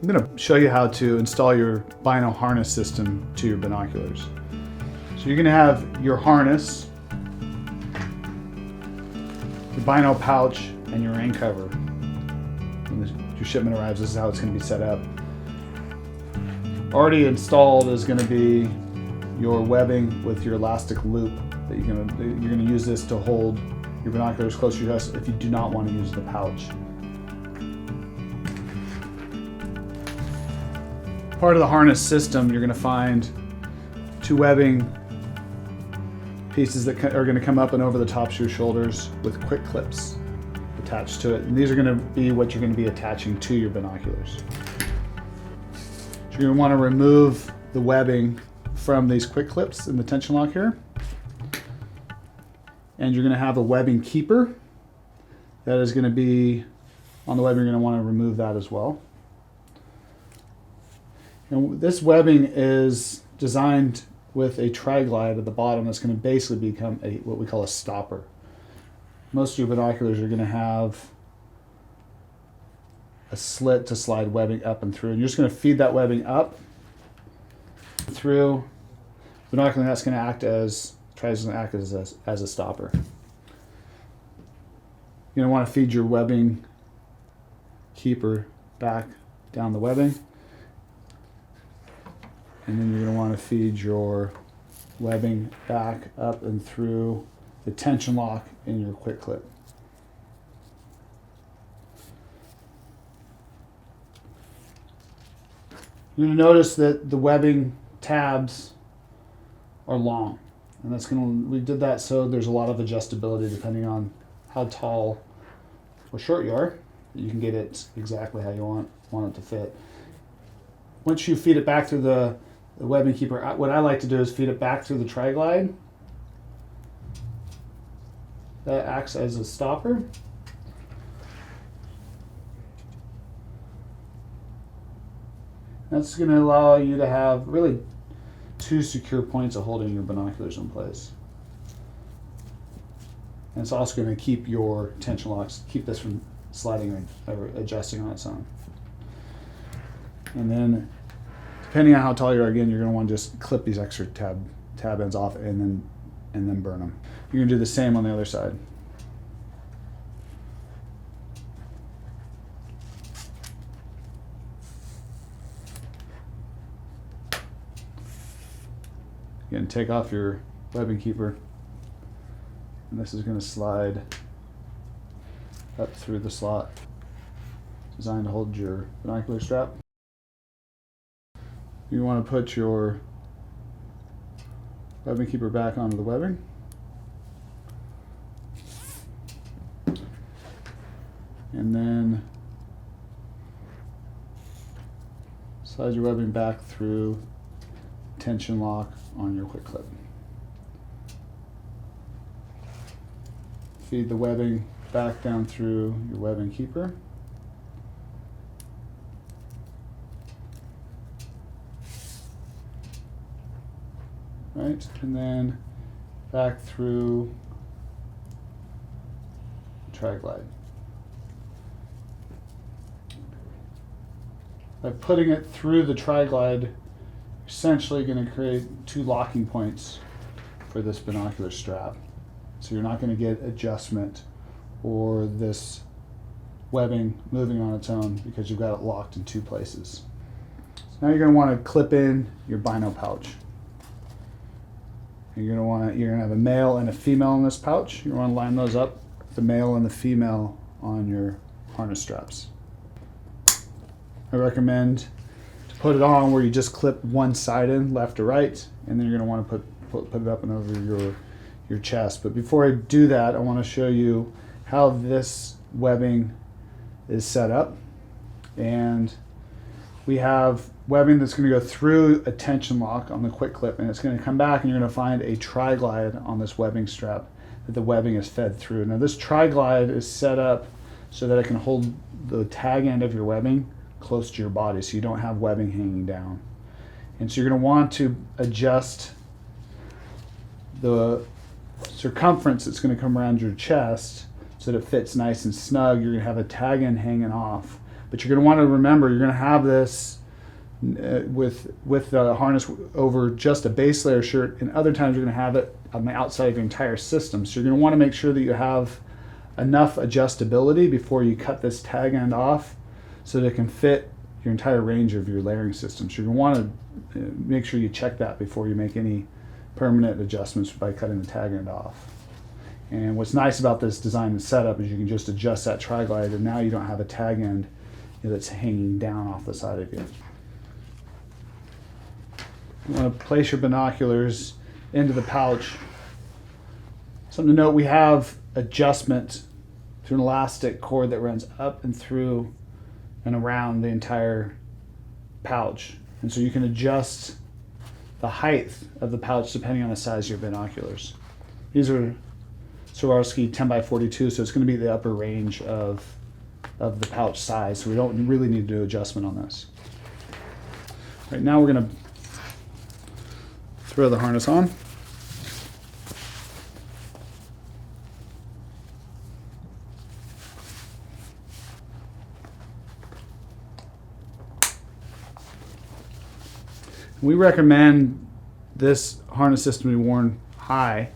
I'm going to show you how to install your Bino harness system to your binoculars. So you're going to have your harness, your Bino pouch, and your rain cover. When your shipment arrives, this is how it's going to be set up. Already installed is going to be your webbing with your elastic loop that you're going to use this to hold your binoculars close to your chest if you do not want to use the pouch. Part of the harness system, you're going to find two webbing pieces that are going to come up and over the tops of your shoulders with quick clips attached to it. And these are going to be what you're going to be attaching to your binoculars. So you're going to want to remove the webbing from these quick clips in the tension lock here. And you're going to have a webbing keeper that is going to be on the webbing. You're going to want to remove that as well. And this webbing is designed with a tri-glide at the bottom that's going to basically become what we call a stopper. Most of your binoculars are going to have a slit to slide webbing up and through. And you're just going to feed that webbing up through the binocular, and that's going to act as a stopper. You're going to want to feed your webbing keeper back down the webbing. And then you're going to want to feed your webbing back up and through the tension lock in your quick clip. You're going to notice that the webbing tabs are long. And we did that so there's a lot of adjustability depending on how tall or short you are. You can get it exactly how you want it to fit. Once you feed it back through the webbing keeper, what I like to do is feed it back through the tri-glide. That acts as a stopper. That's going to allow you to have really two secure points of holding your binoculars in place. And it's also going to keep your tension locks, keep this from sliding or adjusting on its own. And then, depending on how tall you are, again, you're going to want to just clip these extra tab ends off and then burn them. You're going to do the same on the other side. Again, take off your webbing keeper, and this is going to slide up through the slot designed to hold your binocular strap. You want to put your webbing keeper back onto the webbing. And then slide your webbing back through tension lock on your quick clip. Feed the webbing back down through your webbing keeper. Right, and then back through the tri-glide. By putting it through the tri-glide, essentially going to create two locking points for this binocular strap. So you're not going to get adjustment or this webbing moving on its own because you've got it locked in two places. So now you're going to want to clip in your Bino pouch. You're going to have a male and a female in this pouch. You want to line those up, the male and the female on your harness straps. I recommend to put it on where you just clip one side in, left or right, and then you're going to want to put it up and over your chest. But before I do that, I want to show you how this webbing is set up. And we have webbing that's going to go through a tension lock on the quick clip, and it's going to come back and you're going to find a tri-glide on this webbing strap that the webbing is fed through. Now this tri-glide is set up so that it can hold the tag end of your webbing close to your body so you don't have webbing hanging down. And so you're going to want to adjust the circumference that's going to come around your chest so that it fits nice and snug. You're going to have a tag end hanging off, But you're going to want to remember you're going to have this with the harness over just a base layer shirt, and other times you're going to have it on the outside of your entire system. So you're going to want to make sure that you have enough adjustability before you cut this tag end off so that it can fit your entire range of your layering system. So you're going to want to make sure you check that before you make any permanent adjustments by cutting the tag end off. And what's nice about this design and setup is you can just adjust that tri-glide, and now you don't have a tag end that's hanging down off the side of you. You want to place your binoculars into the pouch. Something to note, we have adjustment through an elastic cord that runs up and through and around the entire pouch. And so you can adjust the height of the pouch depending on the size of your binoculars. These are Swarovski 10x42, so it's going to be the upper range of the pouch size, so we don't really need to do adjustment on this. Right now we're going to throw the harness on. We recommend this harness system to be worn high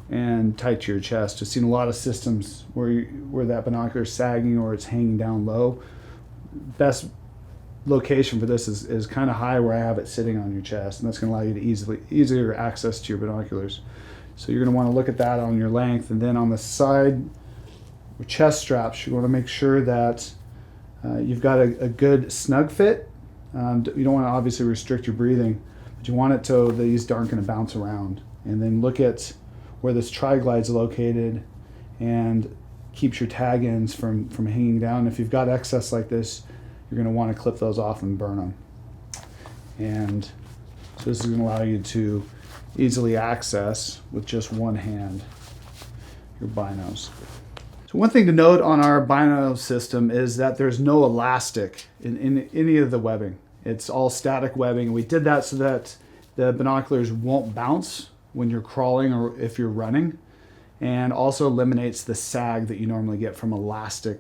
and tight to your chest. I've seen a lot of systems where that binocular is sagging or it's hanging down low. Best location for this is kind of high, where I have it sitting on your chest, and that's going to allow you to easier access to your binoculars. So you're going to want to look at that on your length, and then on the side or chest straps, you want to make sure that you've got a good snug fit. You don't want to obviously restrict your breathing, but you want it so these aren't going to bounce around. And then look at where this tri-glide is located and keeps your tag ends from hanging down. If you've got excess like this, you're going to want to clip those off and burn them. And so this is going to allow you to easily access with just one hand your binos. So one thing to note on our Bino system is that there's no elastic in any of the webbing. It's all static webbing. We did that so that the binoculars won't bounce when you're crawling or if you're running, and also eliminates the sag that you normally get from elastic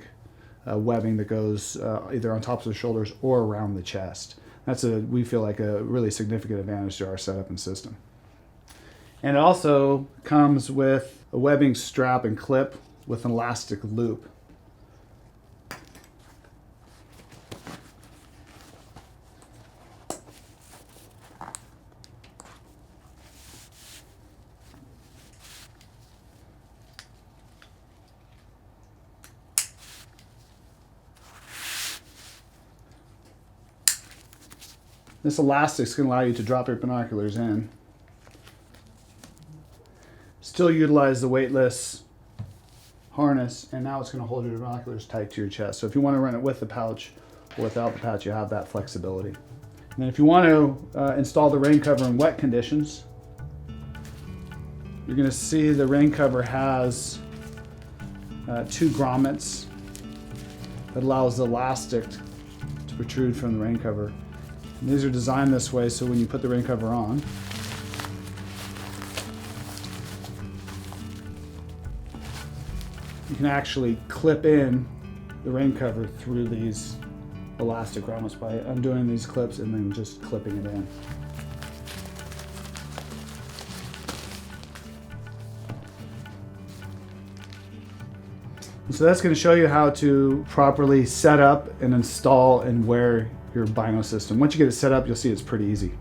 webbing that goes either on top of the shoulders or around the chest. We feel like a really significant advantage to our setup and system. And it also comes with a webbing strap and clip with an elastic loop. This elastic is going to allow you to drop your binoculars in. Still utilize the weightless harness, and now it's going to hold your binoculars tight to your chest. So if you want to run it with the pouch or without the pouch, you have that flexibility. And then if you want to install the rain cover in wet conditions, you're going to see the rain cover has two grommets that allows the elastic to protrude from the rain cover. And these are designed this way so when you put the rain cover on, you can actually clip in the rain cover through these elastic grommets by undoing these clips and then just clipping it in. So that's going to show you how to properly set up and install and wear your Bino system. Once you get it set up, you'll see it's pretty easy.